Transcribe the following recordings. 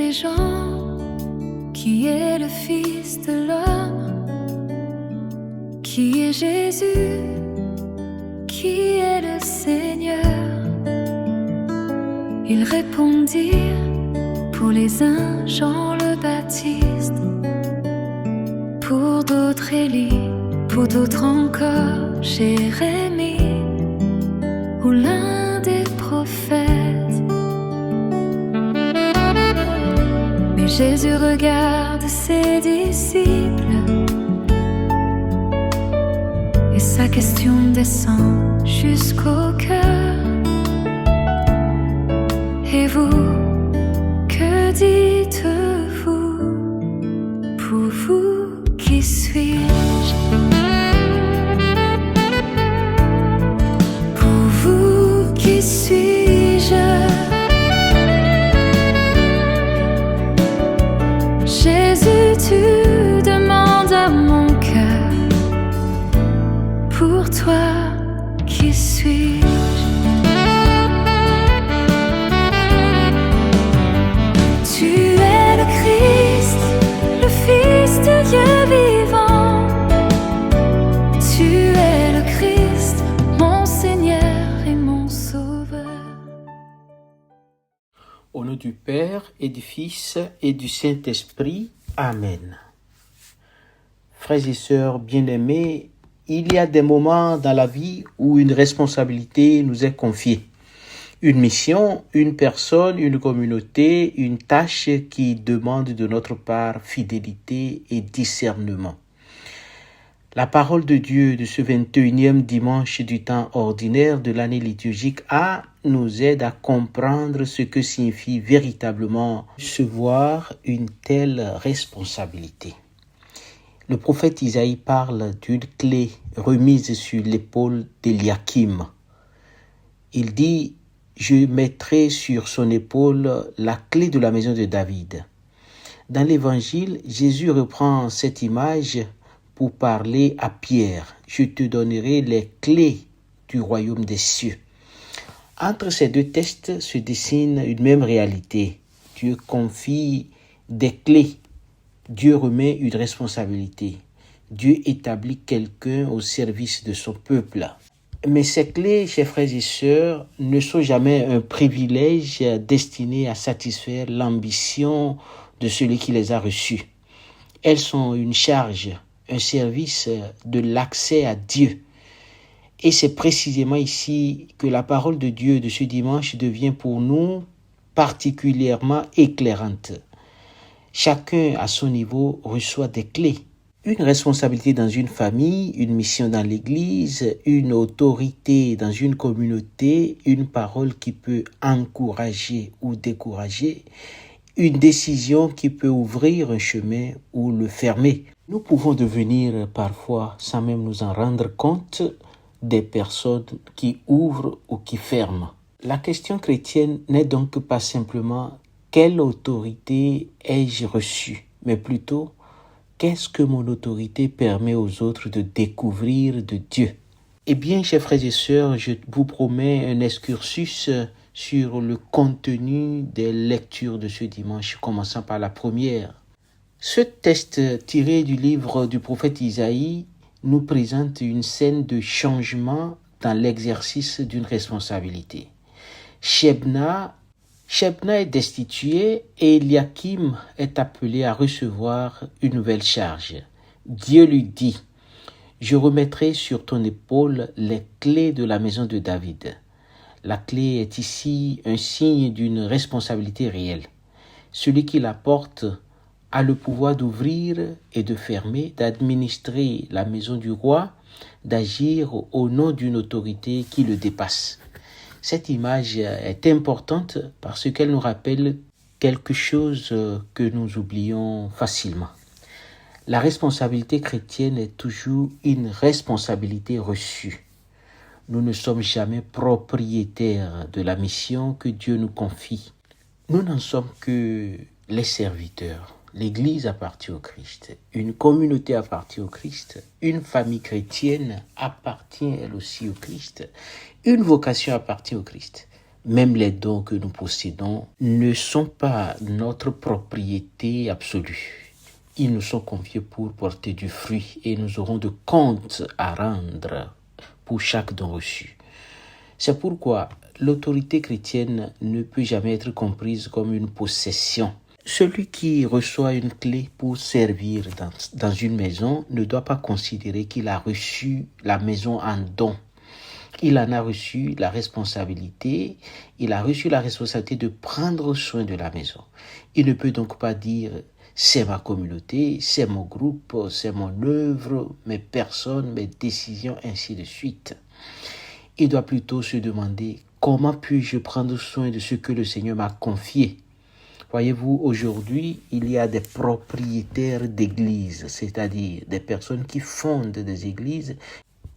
des gens qui est le Fils de l'homme, qui est Jésus, qui est le Seigneur. Ils répondirent, pour les uns Jean le Baptiste, pour d'autres Élie, pour d'autres encore Jérémie ou l'un des prophètes. Mais Jésus regarde ses disciples et sa question descend jusqu'au cœur. Et vous, que dites-vous? Pour vous, qui suis-je? Pour vous, qui suis-je? Jésus, tu demandes à mon cœur. Pour toi, qui suis-je? Dieu vivant, tu es le Christ, mon Seigneur et mon Sauveur. Au nom du Père et du Fils et du Saint-Esprit, Amen. Frères et sœurs bien-aimés, il y a des moments dans la vie où une responsabilité nous est confiée. Une mission, une personne, une communauté, une tâche qui demande de notre part fidélité et discernement. La parole de Dieu de ce 21e dimanche du temps ordinaire de l'année liturgique A nous aide à comprendre ce que signifie véritablement recevoir une telle responsabilité. Le prophète Isaïe parle d'une clé remise sur l'épaule d'Éliakim. Il dit: je mettrai sur son épaule la clé de la maison de David. Dans l'évangile, Jésus reprend cette image pour parler à Pierre. Je te donnerai les clés du royaume des cieux. Entre ces deux textes se dessine une même réalité. Dieu confie des clés. Dieu remet une responsabilité. Dieu établit quelqu'un au service de son peuple. Mais ces clés, chers frères et sœurs, ne sont jamais un privilège destiné à satisfaire l'ambition de celui qui les a reçues. Elles sont une charge, un service de l'accès à Dieu. Et c'est précisément ici que la parole de Dieu de ce dimanche devient pour nous particulièrement éclairante. Chacun à son niveau reçoit des clés. Une responsabilité dans une famille, une mission dans l'église, une autorité dans une communauté, une parole qui peut encourager ou décourager, une décision qui peut ouvrir un chemin ou le fermer. Nous pouvons devenir parfois, sans même nous en rendre compte, des personnes qui ouvrent ou qui ferment. La question chrétienne n'est donc pas simplement « quelle autorité ai-je reçue ?», mais plutôt qu'est-ce que mon autorité permet aux autres de découvrir de Dieu? Eh bien, chers frères et sœurs, je vous promets un excursus sur le contenu des lectures de ce dimanche, commençant par la première. Ce texte tiré du livre du prophète Isaïe nous présente une scène de changement dans l'exercice d'une responsabilité. Shebna est destitué et Éliakim est appelé à recevoir une nouvelle charge. Dieu lui dit: « Je remettrai sur ton épaule les clés de la maison de David. » La clé est ici un signe d'une responsabilité réelle. Celui qui la porte a le pouvoir d'ouvrir et de fermer, d'administrer la maison du roi, d'agir au nom d'une autorité qui le dépasse. Cette image est importante parce qu'elle nous rappelle quelque chose que nous oublions facilement. La responsabilité chrétienne est toujours une responsabilité reçue. Nous ne sommes jamais propriétaires de la mission que Dieu nous confie. Nous n'en sommes que les serviteurs. L'Église appartient au Christ. Une communauté appartient au Christ. Une famille chrétienne appartient elle aussi au Christ. Une vocation appartient au Christ. même les dons que nous possédons, ne sont pas notre propriété absolue. Ils nous sont confiés pour porter du fruit et nous aurons de comptes à rendre pour chaque don reçu. C'est pourquoi l'autorité chrétienne ne peut jamais être comprise comme une possession. Celui qui reçoit une clé pour servir dans une maison ne doit pas considérer qu'il a reçu la maison en don. Il en a reçu la responsabilité, de prendre soin de la maison. Il ne peut donc pas dire « c'est ma communauté, c'est mon groupe, c'est mon œuvre, mes personnes, mes décisions, ainsi de suite ». Il doit plutôt se demander « comment puis-je prendre soin de ce que le Seigneur m'a confié ?» Voyez-vous, aujourd'hui, il y a des propriétaires d'églises, c'est-à-dire des personnes qui fondent des églises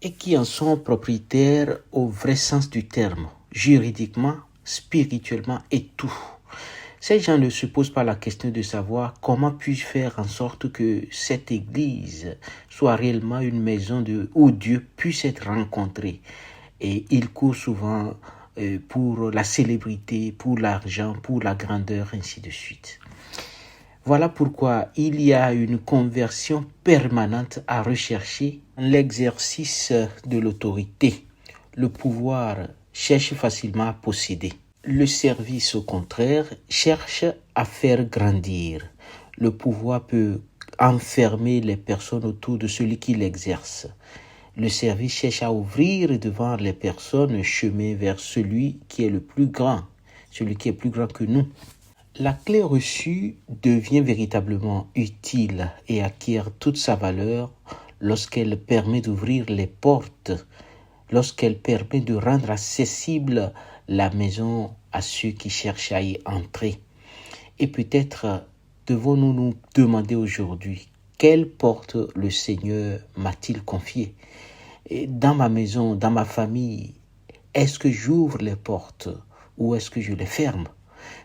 et qui en sont propriétaires au vrai sens du terme, juridiquement, spirituellement et tout. Ces gens ne se posent pas la question de savoir comment puis-je faire en sorte que cette église soit réellement une maison où Dieu puisse être rencontré. Et ils courent souvent pour la célébrité, pour l'argent, pour la grandeur, ainsi de suite. Voilà pourquoi il y a une conversion permanente à rechercher, l'exercice de l'autorité. Le pouvoir cherche facilement à posséder. Le service, au contraire, cherche à faire grandir. Le pouvoir peut enfermer les personnes autour de celui qui l'exerce. Le service cherche à ouvrir devant les personnes un chemin vers celui qui est le plus grand, celui qui est plus grand que nous. La clé reçue devient véritablement utile et acquiert toute sa valeur lorsqu'elle permet d'ouvrir les portes, lorsqu'elle permet de rendre accessible la maison à ceux qui cherchent à y entrer. Et peut-être devons-nous nous demander aujourd'hui, quelle porte le Seigneur m'a-t-il confiée? Dans ma maison, dans ma famille, est-ce que j'ouvre les portes ou est-ce que je les ferme?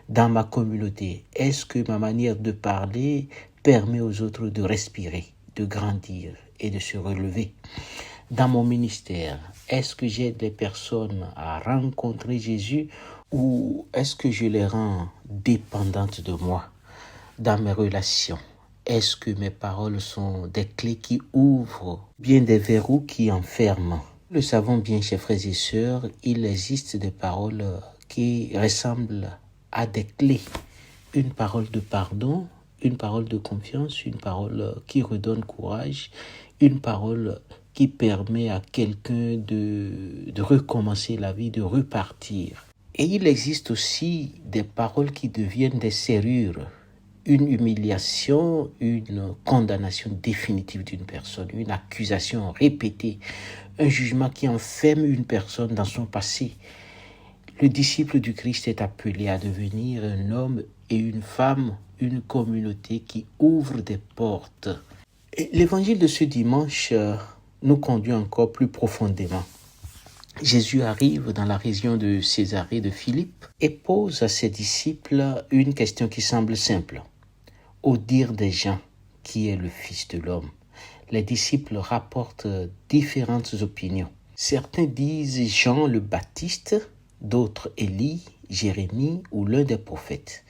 Dans ma communauté, est-ce que ma manière de parler permet aux autres de respirer, de grandir et de se relever? Dans mon ministère, est-ce que j'aide les personnes à rencontrer Jésus ou est-ce que je les rends dépendantes de moi? Dans mes relations, est-ce que mes paroles sont des clés qui ouvrent, bien des verrous qui enferment? Nous le savons bien, chers frères et sœurs, il existe des paroles qui ressemblent à des clés. Une parole de pardon, une parole de confiance, une parole qui redonne courage, une parole qui permet à quelqu'un de recommencer la vie, de repartir. Et il existe aussi des paroles qui deviennent des serrures, une humiliation, une condamnation définitive d'une personne, une accusation répétée, un jugement qui enferme une personne dans son passé. Le disciple du Christ est appelé à devenir un homme et une femme, une communauté qui ouvre des portes. Et l'évangile de ce dimanche nous conduit encore plus profondément. Jésus arrive dans la région de Césarée de Philippe et pose à ses disciples une question qui semble simple. Au dire des gens, qui est le Fils de l'homme? Les disciples rapportent différentes opinions. Certains disent Jean le Baptiste, d'autres Élie, Jérémie ou l'un des prophètes.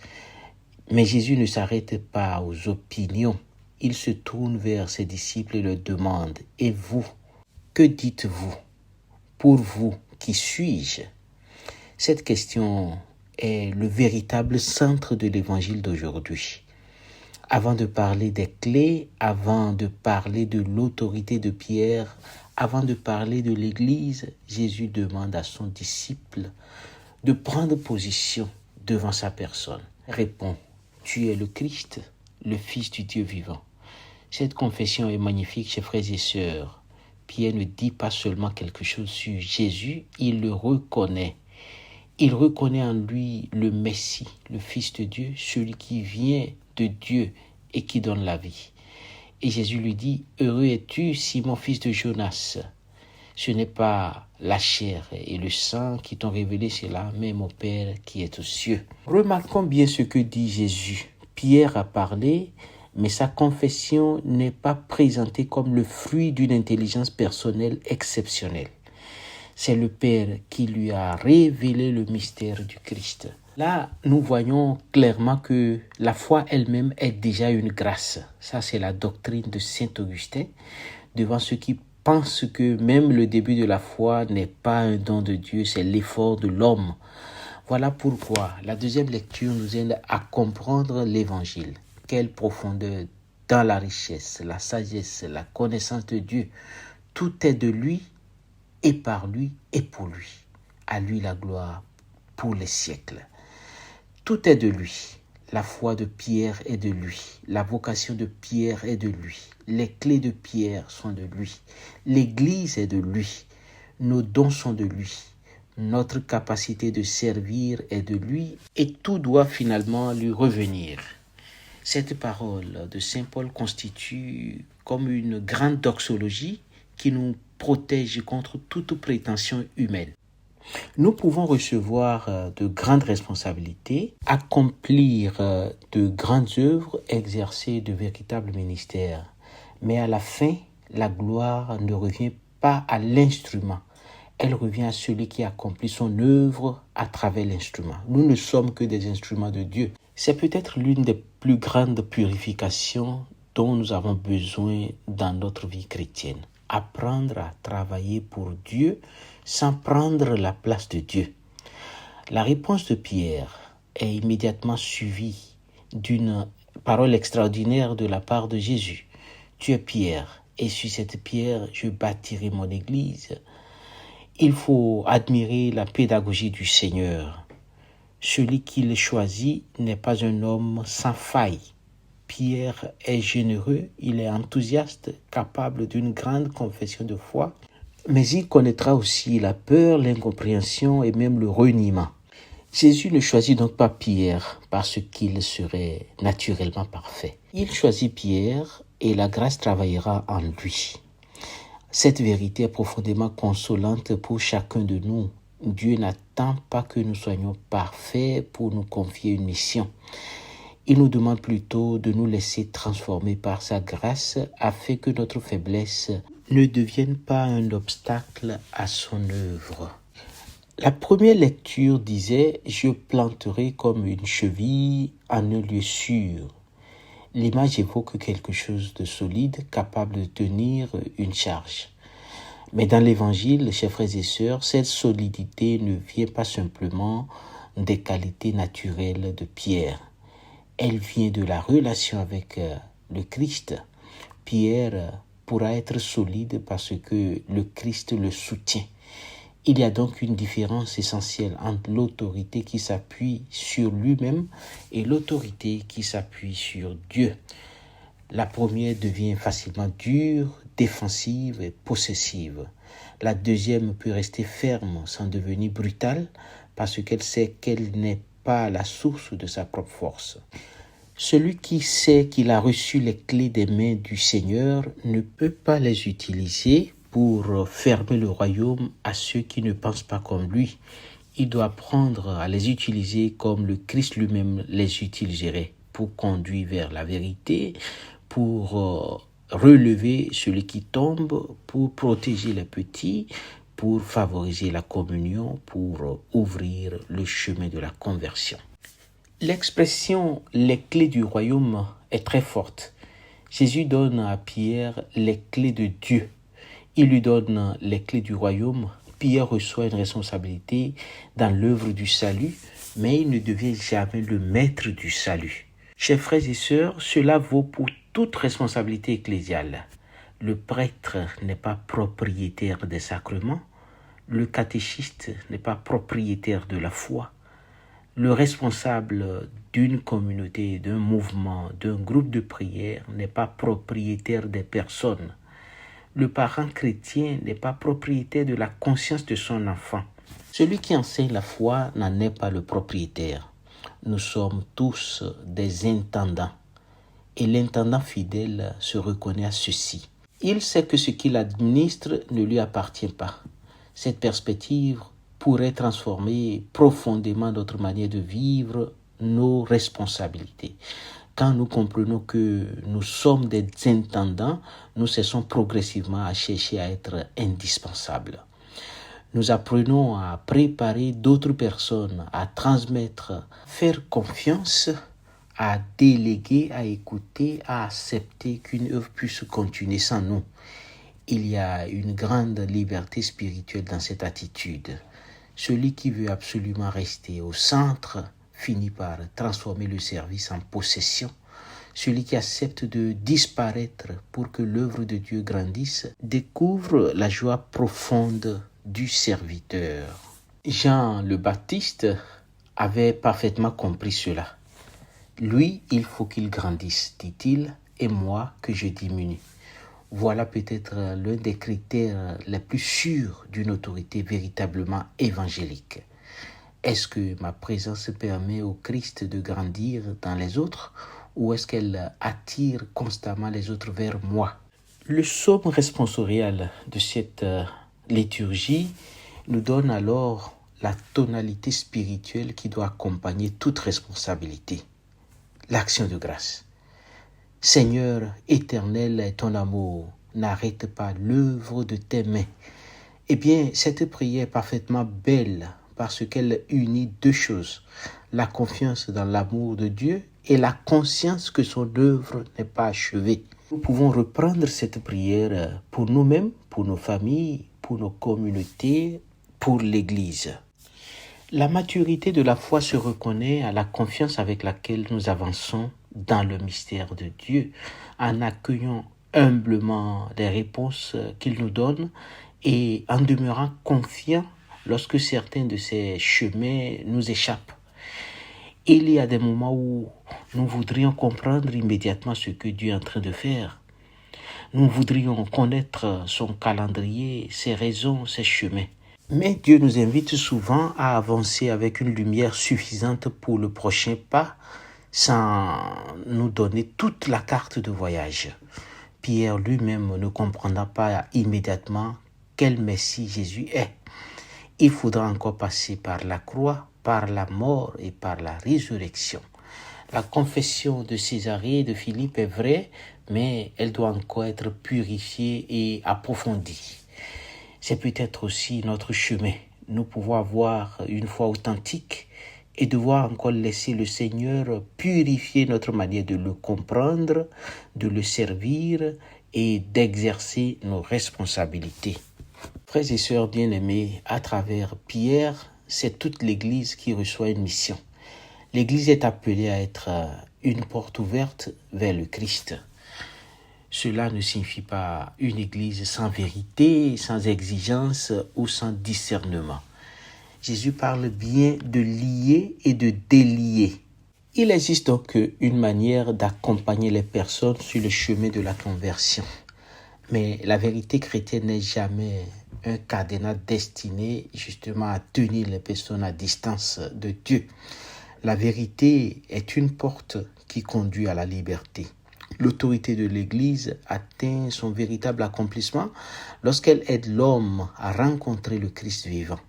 Mais Jésus ne s'arrête pas aux opinions. Il se tourne vers ses disciples et leur demande « Et vous, que dites-vous? Pour vous, qui suis-je » Cette question est le véritable centre de l'évangile d'aujourd'hui. Avant de parler des clés, avant de parler de l'autorité de Pierre, avant de parler de l'Église, Jésus demande à son disciple de prendre position devant sa personne. Réponds, tu es le Christ, le Fils du Dieu vivant. Cette confession est magnifique, chers frères et sœurs. Pierre ne dit pas seulement quelque chose sur Jésus, il le reconnaît. Il reconnaît en lui le Messie, le Fils de Dieu, celui qui vient de Dieu et qui donne la vie. Et Jésus lui dit, « Heureux es-tu, Simon, fils de Jonas. Ce n'est pas la chair et le sang qui t'ont révélé cela, mais mon Père qui est aux cieux. » Remarquons bien ce que dit Jésus. Pierre a parlé, mais sa confession n'est pas présentée comme le fruit d'une intelligence personnelle exceptionnelle. C'est le Père qui lui a révélé le mystère du Christ. Là, nous voyons clairement que la foi elle-même est déjà une grâce. Ça, c'est la doctrine de Saint Augustin, devant ceux qui pensent que même le début de la foi n'est pas un don de Dieu, c'est l'effort de l'homme. Voilà pourquoi la deuxième lecture nous aide à comprendre l'Évangile. Quelle profondeur dans la richesse, la sagesse, la connaissance de Dieu. Tout est de lui, et par lui, et pour lui. À lui la gloire pour les siècles. Tout est de lui. La foi de Pierre est de lui. La vocation de Pierre est de lui. Les clés de Pierre sont de lui. L'Église est de lui. Nos dons sont de lui. Notre capacité de servir est de lui. Et tout doit finalement lui revenir. Cette parole de Saint Paul constitue comme une grande doxologie qui nous protège contre toute prétention humaine. Nous pouvons recevoir de grandes responsabilités, accomplir de grandes œuvres, exercer de véritables ministères. Mais à la fin, la gloire ne revient pas à l'instrument. Elle revient à celui qui accomplit son œuvre à travers l'instrument. Nous ne sommes que des instruments de Dieu. C'est peut-être l'une des plus grandes purifications dont nous avons besoin dans notre vie chrétienne. Apprendre à travailler pour Dieu sans prendre la place de Dieu. La réponse de Pierre est immédiatement suivie d'une parole extraordinaire de la part de Jésus. Tu es Pierre, et sur cette pierre, je bâtirai mon église. Il faut admirer la pédagogie du Seigneur. Celui qu'il choisit n'est pas un homme sans faille. Pierre est généreux, il est enthousiaste, capable d'une grande confession de foi, mais il connaîtra aussi la peur, l'incompréhension et même le reniement. Jésus ne choisit donc pas Pierre parce qu'il serait naturellement parfait. Il choisit Pierre et la grâce travaillera en lui. Cette vérité est profondément consolante pour chacun de nous. Dieu n'attend pas que nous soyons parfaits pour nous confier une mission. Il nous demande plutôt de nous laisser transformer par sa grâce afin que notre faiblesse ne devienne pas un obstacle à son œuvre. La première lecture disait « Je planterai comme une cheville en un lieu sûr ». L'image évoque quelque chose de solide, capable de tenir une charge. Mais dans l'Évangile, chers frères et sœurs, cette solidité ne vient pas simplement des qualités naturelles de Pierre. Elle vient de la relation avec le Christ. Pierre pourra être solide parce que le Christ le soutient. Il y a donc une différence essentielle entre l'autorité qui s'appuie sur lui-même et l'autorité qui s'appuie sur Dieu. La première devient facilement dure, défensive et possessive. La deuxième peut rester ferme sans devenir brutale parce qu'elle sait qu'elle n'est pas la source de sa propre force. Celui qui sait qu'il a reçu les clés des mains du Seigneur ne peut pas les utiliser pour fermer le royaume à ceux qui ne pensent pas comme lui. Il doit apprendre à les utiliser comme le Christ lui-même les utiliserait, pour conduire vers la vérité, pour relever celui qui tombe, pour protéger les petits, pour favoriser la communion, pour ouvrir le chemin de la conversion. L'expression « les clés du royaume » est très forte. Jésus donne à Pierre les clés de Dieu. Il lui donne les clés du royaume. Pierre reçoit une responsabilité dans l'œuvre du salut, mais il ne devient jamais le maître du salut. Chers frères et sœurs, cela vaut pour toute responsabilité ecclésiale. Le prêtre n'est pas propriétaire des sacrements. Le catéchiste n'est pas propriétaire de la foi. Le responsable d'une communauté, d'un mouvement, d'un groupe de prière n'est pas propriétaire des personnes. Le parent chrétien n'est pas propriétaire de la conscience de son enfant. Celui qui enseigne la foi n'en est pas le propriétaire. Nous sommes tous des intendants. Et l'intendant fidèle se reconnaît à ceci. Il sait que ce qu'il administre ne lui appartient pas. Cette perspective pourrait transformer profondément notre manière de vivre nos responsabilités. Quand nous comprenons que nous sommes des intendants, nous cessons progressivement à chercher à être indispensables. Nous apprenons à préparer d'autres personnes, à transmettre, faire confiance, à déléguer, à écouter, à accepter qu'une œuvre puisse continuer sans nous. Il y a une grande liberté spirituelle dans cette attitude. Celui qui veut absolument rester au centre finit par transformer le service en possession. Celui qui accepte de disparaître pour que l'œuvre de Dieu grandisse découvre la joie profonde du serviteur. Jean le Baptiste avait parfaitement compris cela. Lui, il faut qu'il grandisse, dit-il, et moi que je diminue. Voilà peut-être l'un des critères les plus sûrs d'une autorité véritablement évangélique. Est-ce que ma présence permet au Christ de grandir dans les autres ou est-ce qu'elle attire constamment les autres vers moi? Le psaume responsorial de cette liturgie nous donne alors la tonalité spirituelle qui doit accompagner toute responsabilité. L'action de grâce. Seigneur éternel, ton amour n'arrête pas l'œuvre de tes mains. Eh bien, cette prière est parfaitement belle parce qu'elle unit deux choses, la confiance dans l'amour de Dieu et la conscience que son œuvre n'est pas achevée. Nous pouvons reprendre cette prière pour nous-mêmes, pour nos familles, pour nos communautés, pour l'Église. La maturité de la foi se reconnaît à la confiance avec laquelle nous avançons dans le mystère de Dieu, en accueillant humblement les réponses qu'il nous donne et en demeurant confiants lorsque certains de ces chemins nous échappent. Il y a des moments où nous voudrions comprendre immédiatement ce que Dieu est en train de faire. Nous voudrions connaître son calendrier, ses raisons, ses chemins. Mais Dieu nous invite souvent à avancer avec une lumière suffisante pour le prochain pas, sans nous donner toute la carte de voyage. Pierre lui-même ne comprendra pas immédiatement quel Messie Jésus est. Il faudra encore passer par la croix, par la mort et par la résurrection. La confession de Césarée et de Philippe est vraie, mais elle doit encore être purifiée et approfondie. C'est peut-être aussi notre chemin. Nous pouvons avoir une foi authentique et devoir encore laisser le Seigneur purifier notre manière de le comprendre, de le servir et d'exercer nos responsabilités. Frères et sœurs bien-aimés, à travers Pierre, c'est toute l'Église qui reçoit une mission. L'Église est appelée à être une porte ouverte vers le Christ. Cela ne signifie pas une Église sans vérité, sans exigence ou sans discernement. Jésus parle bien de lier et de délier. Il existe donc une manière d'accompagner les personnes sur le chemin de la conversion. Mais la vérité chrétienne n'est jamais un cadenas destiné justement à tenir les personnes à distance de Dieu. La vérité est une porte qui conduit à la liberté. L'autorité de l'Église atteint son véritable accomplissement lorsqu'elle aide l'homme à rencontrer le Christ vivant.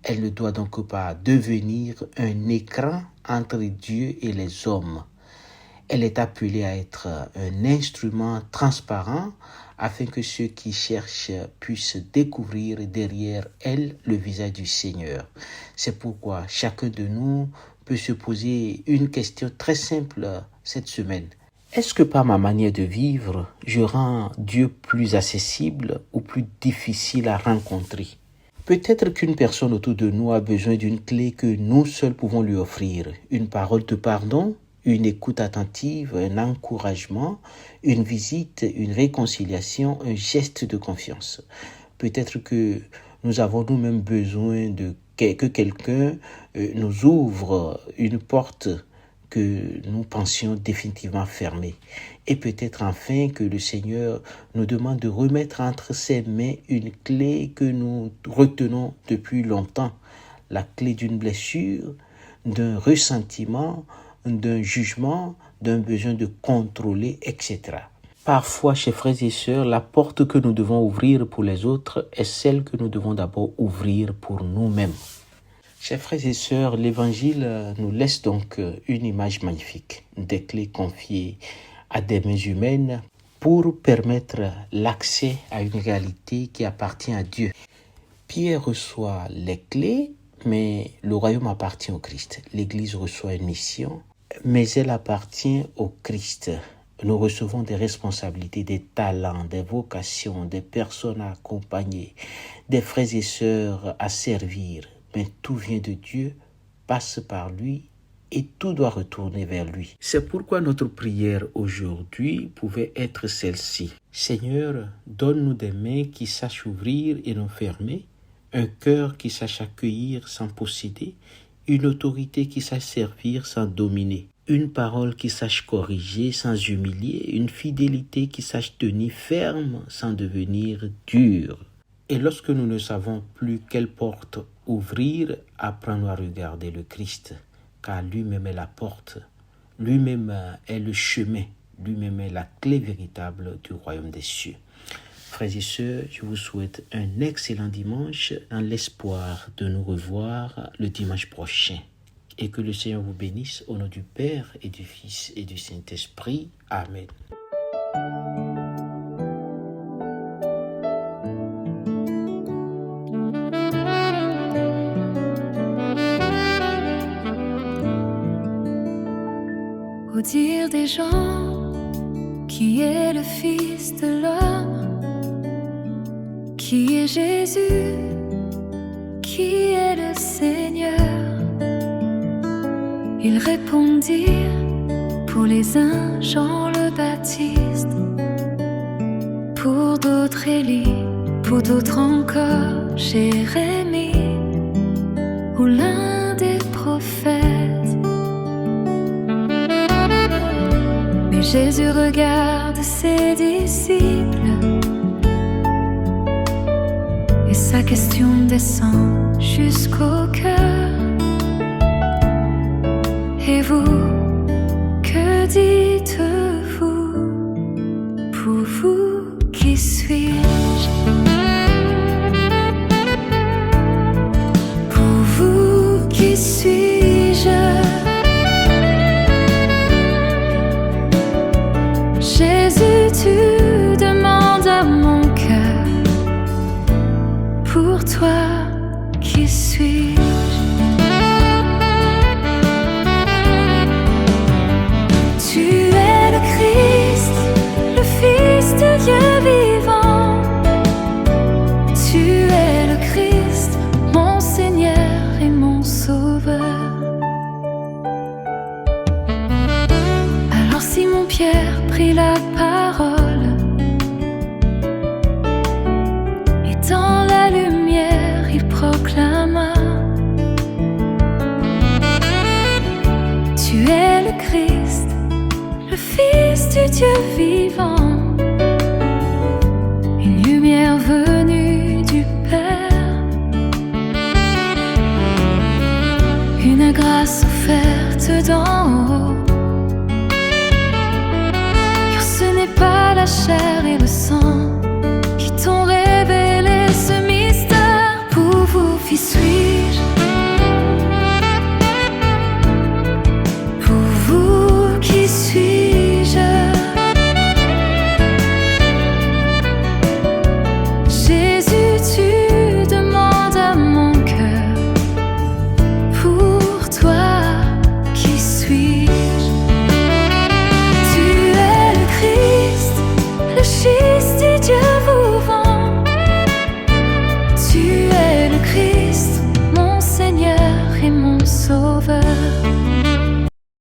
Elle ne doit donc pas devenir un écran entre Dieu et les hommes. Elle est appelée à être un instrument transparent afin que ceux qui cherchent puissent découvrir derrière elle le visage du Seigneur. C'est pourquoi chacun de nous peut se poser une question très simple cette semaine. Est-ce que par ma manière de vivre, je rends Dieu plus accessible ou plus difficile à rencontrer? Peut-être qu'une personne autour de nous a besoin d'une clé que nous seuls pouvons lui offrir. Une parole de pardon, une écoute attentive, un encouragement, une visite, une réconciliation, un geste de confiance. Peut-être que nous avons nous-mêmes besoin que quelqu'un nous ouvre une porte que nous pensions définitivement fermée. Et peut-être enfin que le Seigneur nous demande de remettre entre ses mains une clé que nous retenons depuis longtemps. La clé d'une blessure, d'un ressentiment, d'un jugement, d'un besoin de contrôler, etc. Parfois, chers frères et sœurs, la porte que nous devons ouvrir pour les autres est celle que nous devons d'abord ouvrir pour nous-mêmes. Chers frères et sœurs, l'Évangile nous laisse donc une image magnifique, des clés confiées à des mains humaines pour permettre l'accès à une réalité qui appartient à Dieu. Pierre reçoit les clés, mais le royaume appartient au Christ. L'Église reçoit une mission, mais elle appartient au Christ. Nous recevons des responsabilités, des talents, des vocations, des personnes à accompagner, des frères et sœurs à servir. Mais tout vient de Dieu, passe par lui et tout doit retourner vers lui. C'est pourquoi notre prière aujourd'hui pouvait être celle-ci. Seigneur, donne-nous des mains qui sachent ouvrir et non fermer, un cœur qui sache accueillir sans posséder, une autorité qui sache servir sans dominer, une parole qui sache corriger sans humilier, une fidélité qui sache tenir ferme sans devenir dure. Et lorsque nous ne savons plus quelle porte ouvrir, apprenons à regarder le Christ, car lui-même est la porte, lui-même est le chemin, lui-même est la clé véritable du royaume des cieux. Frères et sœurs, je vous souhaite un excellent dimanche dans l'espoir de nous revoir le dimanche prochain. Et que le Seigneur vous bénisse au nom du Père et du Fils et du Saint-Esprit. Amen. Au dire des gens, qui est le Fils de l'homme? Qui est Jésus? Qui est le Seigneur? Ils répondirent, pour les uns Jean le Baptiste, pour d'autres Élie, pour d'autres encore Jérémie, ou l'un des prophètes. Mais Jésus regarde ses disciples, et sa question descend jusqu'au cœur. Et vous, que dites-vous? Pour vous, qui suis-je? Pour vous, qui suis-je? Jésus, tu demandes à mon cœur. Pour toi, qui suis-je? Dieu vivant, tu es le Christ, mon Seigneur et mon Sauveur. Alors Simon-Pierre prit la parole, et dans la lumière il proclama: tu es le Christ, le Fils du Dieu vivant. Lumière venue du Père, une grâce offerte d'en haut, car ce n'est pas la chair et le sang qui t'ont révélé ce mystère. Pour vous, fils suis-je? Pour vous, qui suis-je? Sauveur.